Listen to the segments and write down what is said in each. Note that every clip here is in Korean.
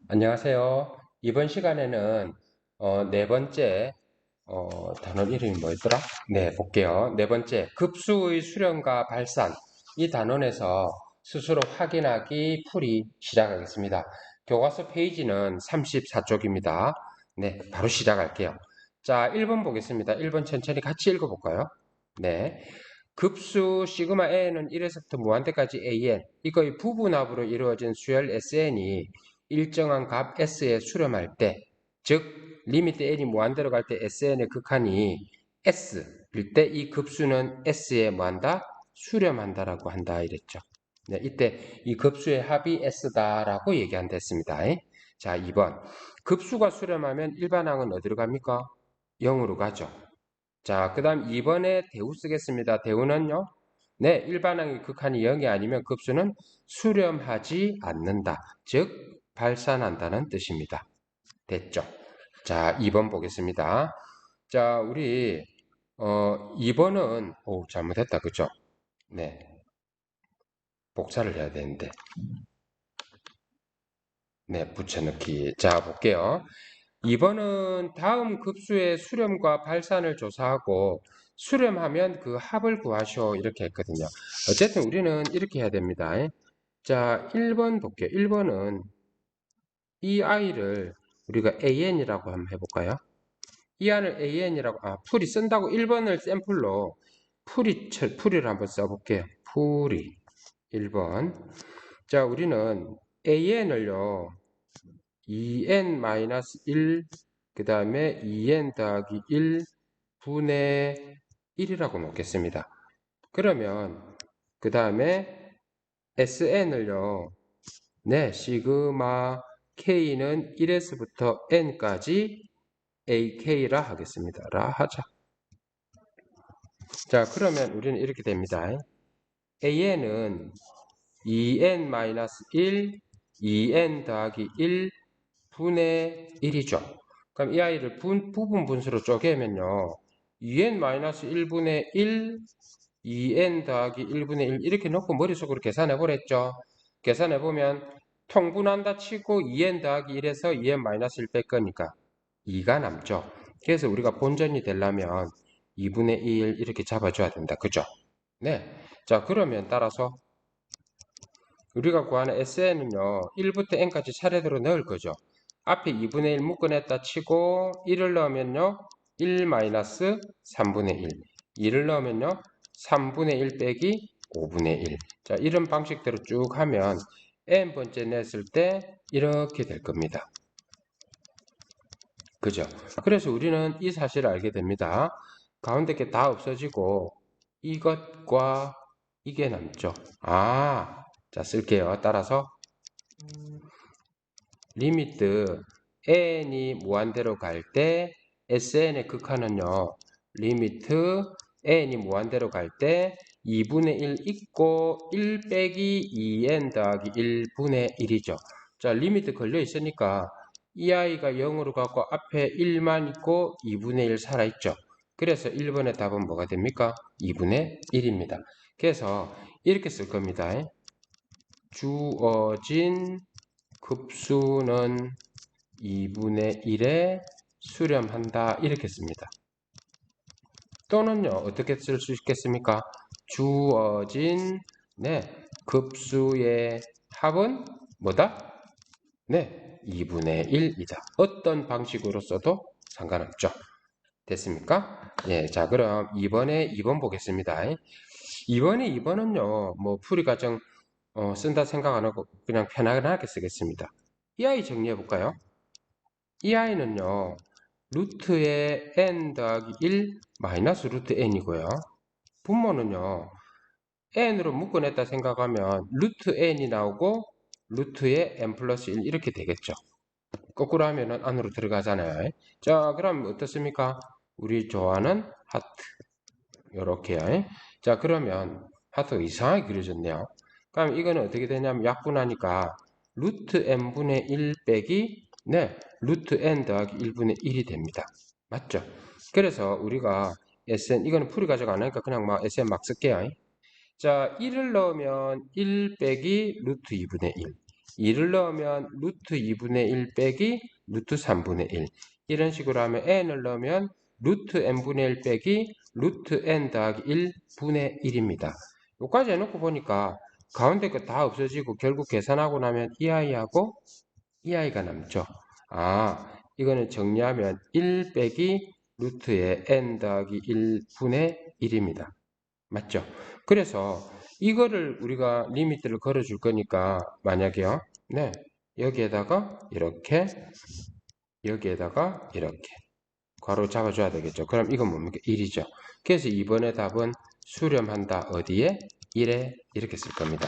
안녕하세요. 이번 시간에는 네 번째 단어 이름이 뭐였더라? 네, 볼게요. 네 번째, 급수의 수렴과 발산. 이 단원에서 스스로 확인하기 풀이 시작하겠습니다. 교과서 페이지는 34쪽입니다. 네, 바로 시작할게요. 자, 1번 보겠습니다. 1번 천천히 같이 읽어볼까요? 네. 급수 시그마 n은 1에서부터 무한대까지 an, 이거의 부분합으로 이루어진 수열 sn이 일정한 값 s에 수렴할 때, 즉 리미트 n이 무한대로 갈 때 sn의 극한이 s일 때 이 급수는 s에 뭐한다? 수렴한다라고 한다 이랬죠. 네, 이때 이 급수의 합이 s다라고 얘기한다 했습니다. 자, 2번. 급수가 수렴하면 일반항은 어디로 갑니까? 0으로 가죠. 자, 그 다음 2번에 대우 쓰겠습니다. 대우는요? 네, 일반항의 극한이 0이 아니면 급수는 수렴하지 않는다. 즉, 발산한다는 뜻입니다. 됐죠? 자, 2번 보겠습니다. 자, 우리 2번은 잘못했다. 그죠? 네, 복사를 해야 되는데. 네, 붙여넣기. 자, 볼게요. 2번은 다음 급수의 수렴과 발산을 조사하고 수렴하면 그 합을 구하시오 이렇게 했거든요. 어쨌든 우리는 이렇게 해야 됩니다. 자, 1번 볼게요. 1번은 이 아이를 우리가 AN이라고 한번 해볼까요? 이 안을 AN이라고, 풀이 쓴다고 1번을 샘플로 풀이를 한번 써볼게요. 풀이 1번. 자, 우리는 AN을요, 2n-1, 그 다음에 2n 더하기 1 분의 1이라고 놓겠습니다. 그러면 그 다음에 sn을요, 네, 시그마 k는 1에서부터 n까지 ak라 하겠습니다. 라 하자. 자, 그러면 우리는 이렇게 됩니다. an은 2n-1, 2n 더하기 1 분의 1이죠. 그럼 이 아이를 부분 분수로 쪼개면요. 2n-1분의 1, 2n 더하기 1분의 1 이렇게 놓고 머릿속으로 계산해 보랬죠. 계산해 보면 통분한다 치고 2n 더하기 1에서 2n-1 뺄 거니까 2가 남죠. 그래서 우리가 본전이 되려면 2분의 1 이렇게 잡아줘야 된다. 그죠? 네. 자, 그러면 따라서 우리가 구하는 SN은요, 1부터 N까지 차례대로 넣을 거죠. 앞에 2분의 1 묶어냈다 치고 1을 넣으면요, 1-3분의 1. 2를 넣으면요, 3분의 1 빼기 5분의 1. 자, 이런 방식대로 쭉 하면 N번째 냈을 때 이렇게 될 겁니다. 그죠? 그래서 우리는 이 사실을 알게 됩니다. 가운데 게 다 없어지고 이것과 이게 남죠. 자, 쓸게요. 따라서 리미트 n이 무한대로 갈 때 sn의 극한은요. 리미트 n이 무한대로 갈 때 2분의 1 있고 1 빼기 2n 더하기 1분의 1이죠. 자, 리미트 걸려 있으니까 이 아이가 0으로 가고 앞에 1만 있고 2분의 1 살아있죠. 그래서 1번의 답은 뭐가 됩니까? 2분의 1입니다. 그래서 이렇게 쓸 겁니다. 주어진 급수는 2분의 1에 수렴한다 이렇게 씁니다. 또는요 어떻게 쓸 수 있겠습니까? 주어진 급수의 합은 뭐다? 2분의 1이다. 어떤 방식으로 써도 상관없죠. 됐습니까? 예, 자 그럼 2번 보겠습니다. 2번은요 뭐 풀이 과정 쓴다 생각 안 하고 그냥 편안하게 쓰겠습니다. 이 아이 정리해 볼까요? 이 아이는요, 루트의 n 더하기 1 마이너스 루트 n이고요. 분모는요, n으로 묶어냈다 생각하면 루트 n이 나오고 루트의 n 플러스 1 이렇게 되겠죠. 거꾸로 하면은 안으로 들어가잖아요. 자, 그럼 어떻습니까? 우리 좋아하는 하트. 요렇게요. 자, 그러면 하트가 이상하게 그려졌네요. 그럼 이거는 어떻게 되냐면 약분하니까 루트 n분의 1 빼기 루트 n 더하기 1분의 1이 됩니다. 맞죠? 그래서 우리가 SN 이거는 풀이 가져가 안 하니까 그냥 막 SN 막 쓸게요. 자, 1을 넣으면 1 빼기 루트 2분의 1. 2를 넣으면 루트 2분의 1 빼기 루트 3분의 1. 이런 식으로 하면 n을 넣으면 루트 n분의 1 빼기 루트 n 더하기 1분의 1입니다. 여기까지 해놓고 보니까 가운데 거 다 없어지고 결국 계산하고 나면 이 i하고 이 i가 남죠. 아, 이거는 정리하면 1 빼기 루트의 n 더하기 1분의 1입니다. 맞죠? 그래서 이거를 우리가 리미트를 걸어 줄 거니까 만약에요. 네. 여기에다가 이렇게 여기에다가 이렇게 괄호 잡아줘야 되겠죠. 그럼 이건 뭡니까? 1이죠. 그래서 이번에 답은 수렴한다. 어디에? 1에 이렇게 쓸 겁니다.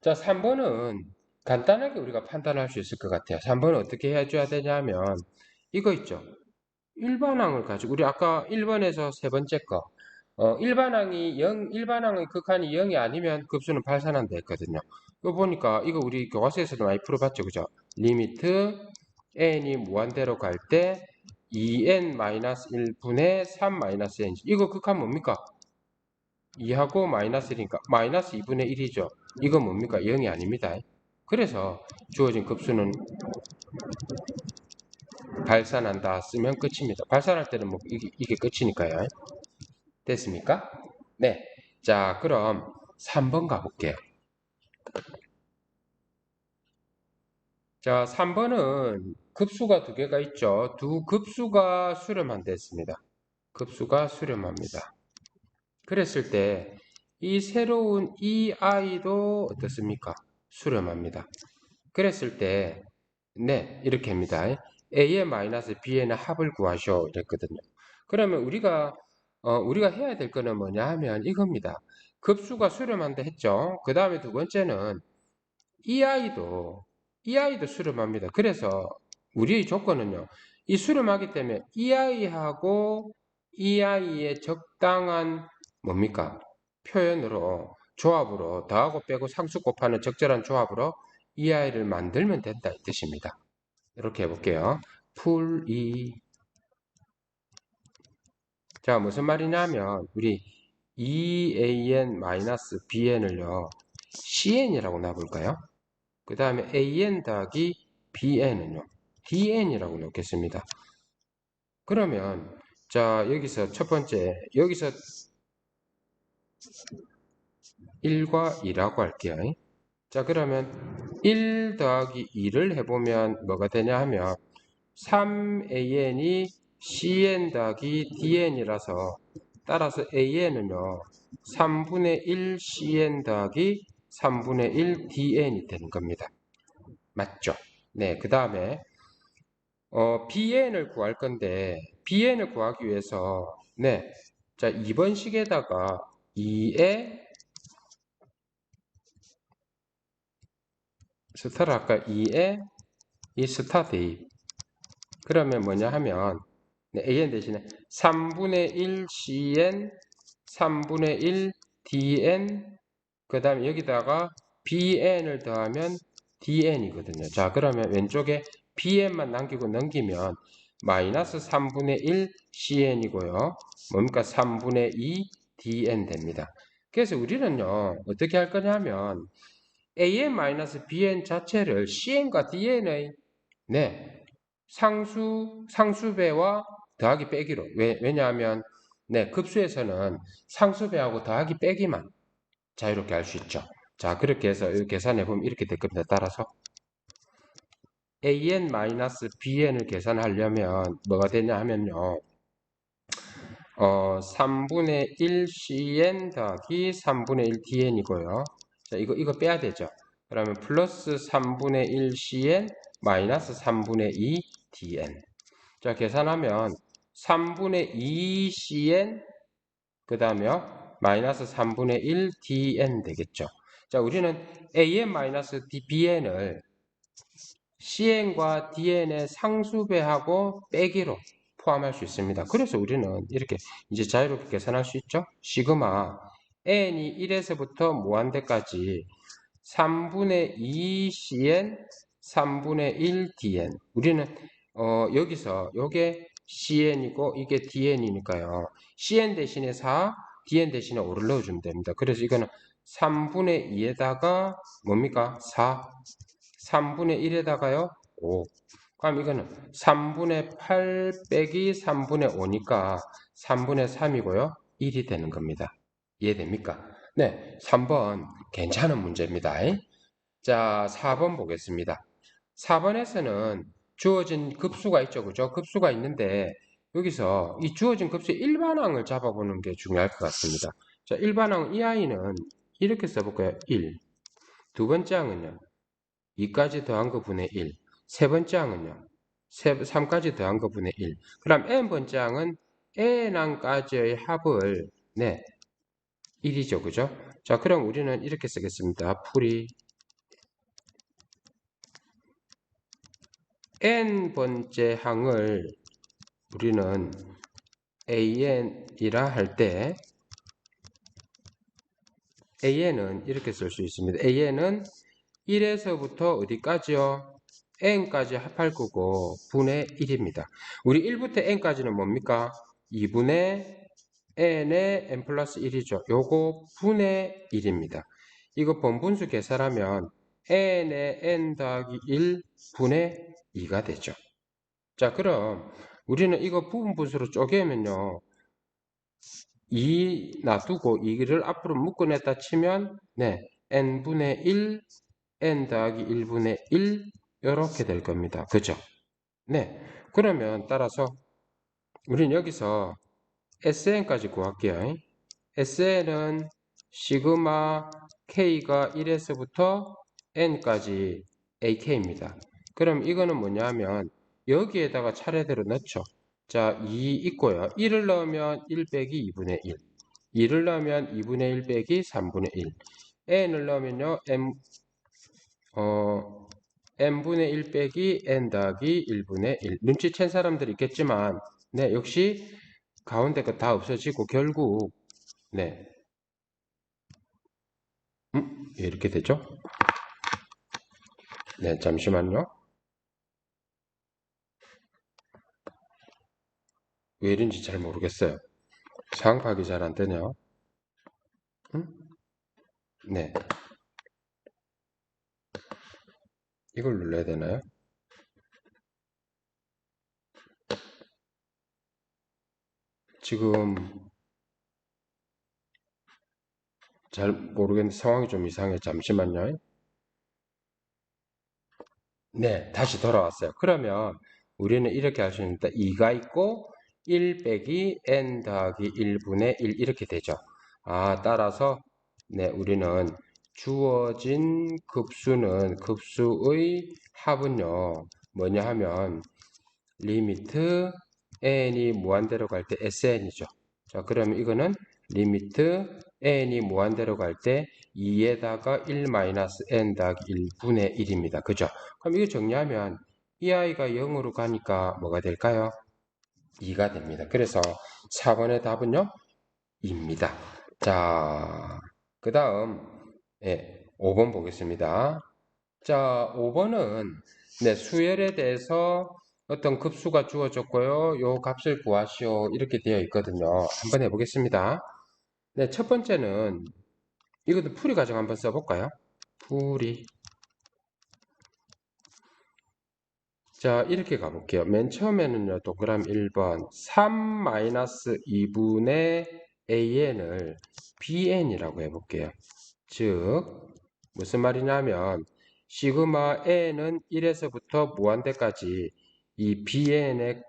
자, 3번은 간단하게 우리가 판단할 수 있을 것 같아요. 3번은 어떻게 해줘야 되냐면 이거 있죠. 일반항을 가지고 우리 아까 1번에서 세 번째 거 일반항의 극한이 0이 아니면 급수는 발산한다 했거든요. 이거 보니까 이거 우리 교과서에서도 많이 풀어봤죠. 그죠? 리미트 n이 무한대로 갈 때 2n-1분의 3-n. 이거 극한 뭡니까? 2하고 마이너스 1이니까 마이너스 2분의 1이죠. 이건 뭡니까? 0이 아닙니다. 그래서 주어진 급수는 발산한다 쓰면 끝입니다. 발산할 때는 뭐 이게 끝이니까요. 됐습니까? 네. 자, 그럼 3번 가볼게요. 자, 3번은 급수가 두 개가 있죠. 두 급수가 수렴한다 했습니다. 급수가 수렴합니다. 그랬을 때 이 새로운 이 i도 어떻습니까? 수렴합니다. 그랬을 때 네, 이렇게 합니다. a의 마이너스 b의 합을 구하셔 이랬거든요. 그러면 우리가 해야 될 거는 뭐냐 하면 이겁니다. 급수가 수렴한다 했죠. 그 다음에 두 번째는 이 아이도 수렴합니다. 그래서 우리의 조건은요. 이 수렴하기 때문에 이 아이하고 이 아이의 적당한 뭡니까? 표현으로 조합으로 더하고 빼고 상수 곱하는 적절한 조합으로 이 아이를 만들면 된다 이 뜻입니다. 이렇게 해볼게요. 풀 이. 자, 무슨 말이냐면 우리 2an-bn을요. cn이라고 놔볼까요? 그 다음에 an 더하기 bn은요. dn이라고 놓겠습니다. 그러면 자, 여기서 첫 번째 여기서 1과 2라고 할게요. 자, 그러면 1 더하기 2를 해보면 뭐가 되냐 하면 3an이 cn 더하기 dn이라서 따라서 an은요 3분의 1 cn 더하기 3분의 1 dn이 되는 겁니다. 맞죠? 네, 그 다음에 bn을 구할 건데 bn을 구하기 위해서 네, 자 2번 식에다가 2의 스타를 아까 2의 이 스타 대입 그러면 뭐냐 하면 네, an 대신에 3분의 1 cn 3분의 1 dn 그 다음에 여기다가 bn을 더하면 dn이거든요. 자, 그러면 왼쪽에 bn만 남기고 넘기면 마이너스 3분의 1 cn이고요. 뭡니까? 3분의 2 dn 됩니다. 그래서 우리는요, 어떻게 할 거냐면 an-bn 자체를 cn과 dn의 네, 상수배와 더하기 빼기로 왜냐하면 네, 급수에서는 상수배하고 더하기 빼기만 자유롭게 할 수 있죠. 자, 그렇게 해서 계산해 보면 이렇게 될 겁니다. 따라서 an-bn을 계산하려면 뭐가 되냐 하면요. 3분의 1 cn 더하기 3분의 1 dn이고요. 자, 이거 빼야 되죠. 그러면 플러스 3분의 1 cn 마이너스 3분의 2 dn. 자, 계산하면 3분의 2 cn 그 다음에요. 마이너스 3분의 1 dn 되겠죠. 자, 우리는 an-bn을 cn과 dn의 상수배하고 빼기로 포함할 수 있습니다. 그래서 우리는 이렇게 이제 자유롭게 계산할 수 있죠. 시그마 n이 1에서부터 무한대까지 3분의 2 cn 3분의 1 dn 우리는 여기서 요게 cn이고 이게 dn이니까요. cn 대신에 4 dn 대신에 5를 넣어주면 됩니다. 그래서 이거는 3분의 2에다가 뭡니까? 4. 3분의 1에다가요? 5. 그럼 이거는 3분의 8 빼기 3분의 5니까 3분의 3이고요. 1이 되는 겁니다. 이해됩니까? 네, 3번 괜찮은 문제입니다. 자, 4번 보겠습니다. 4번에서는 주어진 급수가 있죠. 그죠? 급수가 있는데 여기서 이 주어진 급수의 일반항을 잡아보는 게 중요할 것 같습니다. 자, 일반항 이 아이는 이렇게 써볼까요? 1. 두 번째 항은요. 2까지 더한 거 분의 1. 세 번째 항은요. 3까지 더한 거 분의 1. 그럼 n번째 항은 n항까지의 합을 네, 1이죠. 그죠? 자, 그럼 우리는 이렇게 쓰겠습니다. 풀이 n번째 항을 우리는 an이라 할 때 an은 이렇게 쓸 수 있습니다. an은 1에서부터 어디까지요? n까지 합할 거고 분의 1입니다. 우리 1부터 n까지는 뭡니까? 2분의 n의 n 플러스 1이죠. 요거 분의 1입니다. 이거 번분수 계산하면 n의 n 더하기 1 분의 2가 되죠. 자, 그럼 우리는 이거 부분분수로 쪼개면요. 2 놔두고 2를 앞으로 묶어냈다 치면 네, n분의 1, n 더하기 1분의 1 이렇게 될 겁니다. 그죠? 네, 그러면 따라서 우리는 여기서 SN까지 구할게요. SN은 시그마 K가 1에서부터 N까지 AK입니다. 그럼 이거는 뭐냐면 여기에다가 차례대로 넣죠. 자, 2 있고요. 1을 넣으면 1 빼기 2분의 1. 2를 넣으면 2분의 1 빼기 3분의 1. N을 넣으면요. n분의 1 빼기 n 더하기 1분의 1. 눈치챈 사람들이 있겠지만 네, 역시 가운데 거 다 없어지고 결국 네, 왜 이렇게 되죠? 네, 잠시만요. 왜 이런지 잘 모르겠어요. 상황 파악이 잘 안 되네요. 네, 이걸 눌러야 되나요? 지금 잘 모르겠는데 상황이 좀 이상해. 잠시만요. 네, 다시 돌아왔어요. 그러면 우리는 이렇게 할 수 있는데 2가 있고 1 빼기 n 더하기 1분의 1 이렇게 되죠. 아, 따라서 네, 우리는 주어진 급수의 합은요. 뭐냐 하면 리미트 n이 무한대로 갈 때 sn이죠. 자, 그러면 이거는 리미트 n이 무한대로 갈 때 2에다가 1-n 더하기 1분의 1입니다. 그죠? 그럼 이거 정리하면 이 아이가 0으로 가니까 뭐가 될까요? 2가 됩니다. 그래서 4번의 답은요? 2입니다. 자, 그 다음 5번 보겠습니다. 자, 5번은 네, 수열에 대해서 어떤 급수가 주어졌고요. 요 값을 구하시오. 이렇게 되어 있거든요. 한번 해보겠습니다. 네, 첫 번째는 이것도 풀이 과정 한번 써볼까요? 풀이. 자, 이렇게 가볼게요. 맨 처음에는요, 동그라미 1번 3-2분의 an을 bn이라고 해볼게요. 즉, 무슨 말이냐면 시그마 n은 1에서부터 무한대까지 이 bn의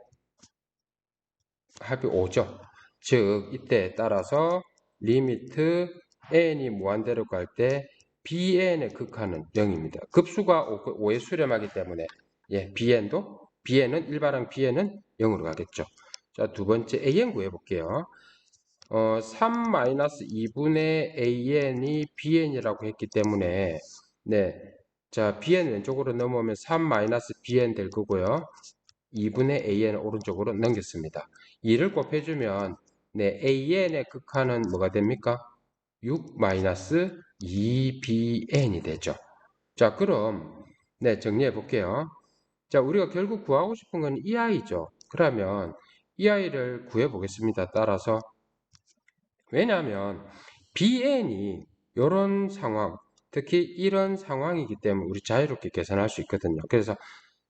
합이 5죠. 즉, 이때 따라서 리미트 n이 무한대로 갈 때 bn의 극한은 0입니다. 급수가 5에 수렴하기 때문에 bn은 일반항 bn은 0으로 가겠죠. 자, 두 번째 an 구해볼게요. 3-2분의 an이 bn이라고 했기 때문에 네, 자 bn 왼쪽으로 넘어오면 3-bn 될 거고요. 2분의 an 오른쪽으로 넘겼습니다. 2를 곱해주면 네, an의 극한은 뭐가 됩니까? 6-2bn이 되죠. 자, 그럼 네, 정리해 볼게요. 자, 우리가 결국 구하고 싶은 건 이 아이죠. 그러면 이 아이를 구해 보겠습니다. 따라서 왜냐하면 bn이 이런 상황, 특히 이런 상황이기 때문에 우리 자유롭게 계산할 수 있거든요. 그래서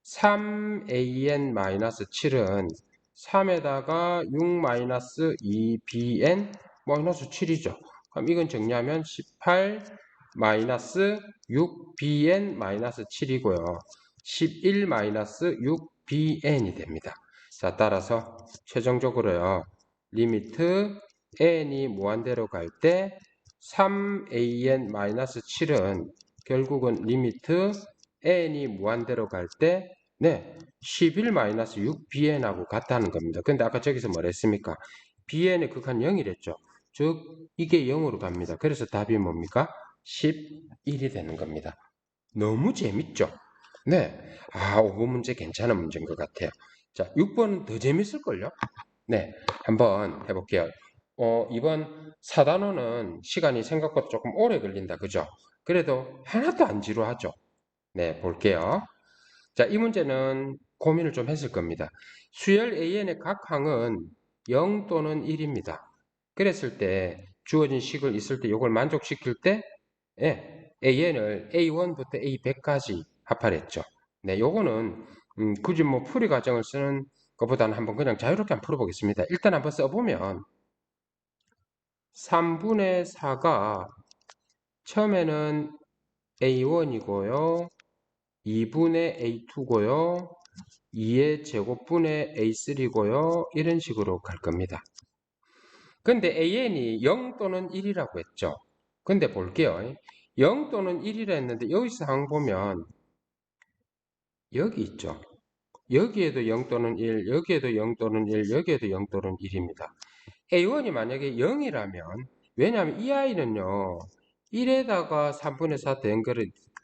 3an-7은 3에다가 6-2bn-7이죠. 그럼 이건 정리하면 18-6bn-7이고요. 11-6bn이 됩니다. 자, 따라서 최종적으로요. 리미트 n이 무한대로 갈 때 3an-7은 결국은 리미트 n이 무한대로 갈 때 네, 11-6bn하고 같다는 겁니다. 근데 아까 저기서 뭐랬습니까? bn의 극한 0이랬죠. 즉 이게 0으로 갑니다. 그래서 답이 뭡니까? 11이 되는 겁니다. 너무 재밌죠? 네. 5번 문제 괜찮은 문제인 것 같아요. 자, 6번은 더 재밌을걸요? 네, 한번 해볼게요. 이번 4단원은 시간이 생각보다 조금 오래 걸린다. 그죠? 그래도 하나도 안 지루하죠? 네, 볼게요. 자, 이 문제는 고민을 좀 했을 겁니다. 수열 AN의 각 항은 0 또는 1입니다. 그랬을 때 주어진 식을 있을 때 이걸 만족시킬 때 예, AN을 A1부터 A100까지 합하랬죠. 네, 요거는 굳이 뭐 풀이 과정을 쓰는 것보다는 한번 그냥 자유롭게 한번 풀어보겠습니다. 일단 한번 써보면 3분의 4가 처음에는 A1이고요. 2분의 A2고요. 2의 제곱분의 A3고요. 이런 식으로 갈 겁니다. 근데 AN이 0 또는 1이라고 했죠. 근데 볼게요. 0 또는 1이라 했는데 여기서 항 보면 여기 있죠. 여기에도 0 또는 1, 여기에도 0 또는 1, 여기에도 0 또는 1입니다. A1이 만약에 0이라면 왜냐하면 이 아이는요. 1에다가 3분의 4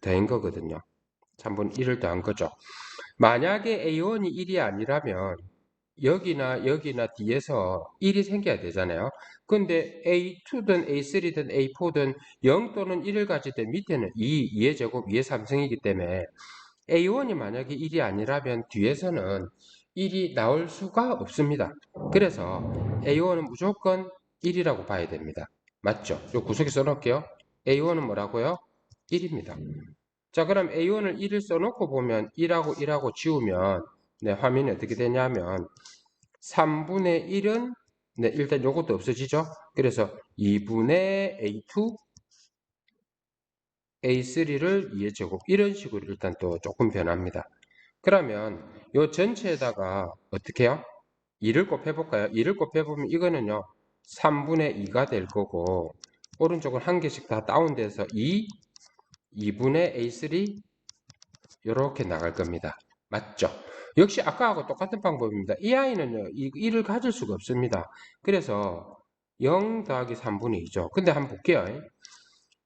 더한 거거든요. 3분의 1을 더한 거죠. 만약에 A1이 1이 아니라면 여기나 여기나 뒤에서 1이 생겨야 되잖아요. 근데 A2든 A3든 A4든 0 또는 1을 가질 때 밑에는 2의 제곱, 2의 3승이기 때문에 A1이 만약에 1이 아니라면 뒤에서는 1이 나올 수가 없습니다. 그래서 A1은 무조건 1이라고 봐야 됩니다. 맞죠? 요 구석에 써놓을게요. A1은 뭐라고요? 1입니다. 자, 그럼 A1을 1을 써놓고 보면 1하고 1하고 지우면 네, 화면이 어떻게 되냐면 3분의 1은 네, 일단 요것도 없어지죠. 그래서 2분의 A2, A3를 2의 제곱 이런 식으로 일단 또 조금 변합니다. 그러면 요 전체에다가 어떻게 해요? 2를 곱해볼까요? 2를 곱해보면 이거는요 3분의 2가 될 거고 오른쪽은 한 개씩 다 다운돼서 2분의 A3 이렇게 나갈 겁니다. 맞죠? 역시 아까하고 똑같은 방법입니다. 이 아이는요 1을 가질 수가 없습니다. 그래서 0 더하기 3분의 2죠. 근데 한번 볼게요.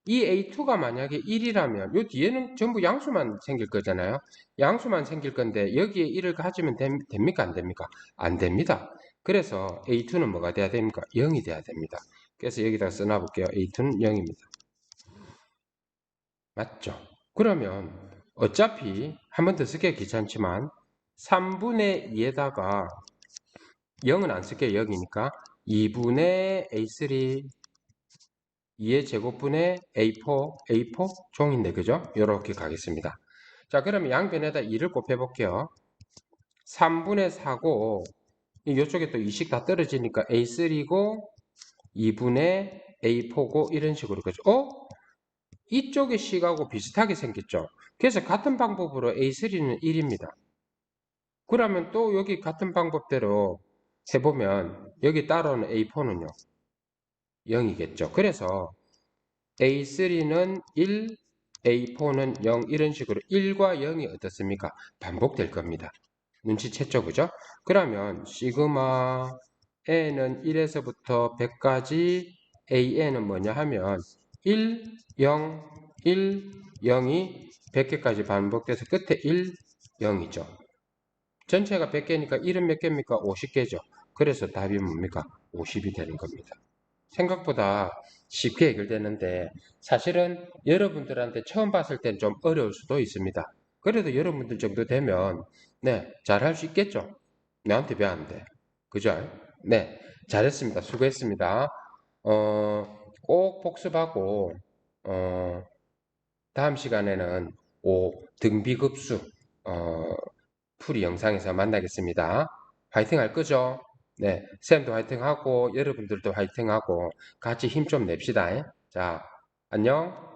이 A2가 만약에 1이라면 요 뒤에는 전부 양수만 생길 거잖아요. 양수만 생길 건데 여기에 1을 가지면 됩니까? 안 됩니까? 안 됩니다. 그래서 A2는 뭐가 돼야 됩니까? 0이 돼야 됩니다. 그래서 여기다 써놔 볼게요. A2는 0입니다. 맞죠? 그러면 어차피 한 번 더 쓰기가 귀찮지만 3분의 2에다가 0은 안 쓸게요. 0이니까 2분의 A3 2의 제곱분의 A4 종인데 그죠? 이렇게 가겠습니다. 자, 그러면 양변에다 2를 곱해 볼게요. 3분의 4고 이쪽에 또 2씩 다 떨어지니까 A3고 2분의 A4고 이런 식으로 그죠? 이쪽의 식하고 비슷하게 생겼죠? 그래서 같은 방법으로 A3는 1입니다. 그러면 또 여기 같은 방법대로 해보면 여기 따라오는 A4는요 0이겠죠. 그래서 A3는 1, A4는 0 이런 식으로 1과 0이 어떻습니까? 반복될 겁니다. 눈치챘죠, 그죠? 그러면 시그마 n은 1에서부터 100까지 an은 뭐냐 하면 1, 0, 1, 0이 100개까지 반복돼서 끝에 1, 0이죠. 전체가 100개니까 1은 몇 개입니까? 50개죠. 그래서 답이 뭡니까? 50이 되는 겁니다. 생각보다 쉽게 해결되는데 사실은 여러분들한테 처음 봤을 땐 좀 어려울 수도 있습니다. 그래도 여러분들 정도 되면 네, 잘할 수 있겠죠? 나한테 왜 안 돼? 그죠? 네, 잘했습니다. 수고했습니다. 꼭 복습하고 어, 다음 시간에는 5. 등비급수 풀이 영상에서 만나겠습니다. 화이팅 할 거죠? 네, 쌤도 화이팅 하고 여러분들도 화이팅 하고 같이 힘 좀 냅시다. 자, 안녕.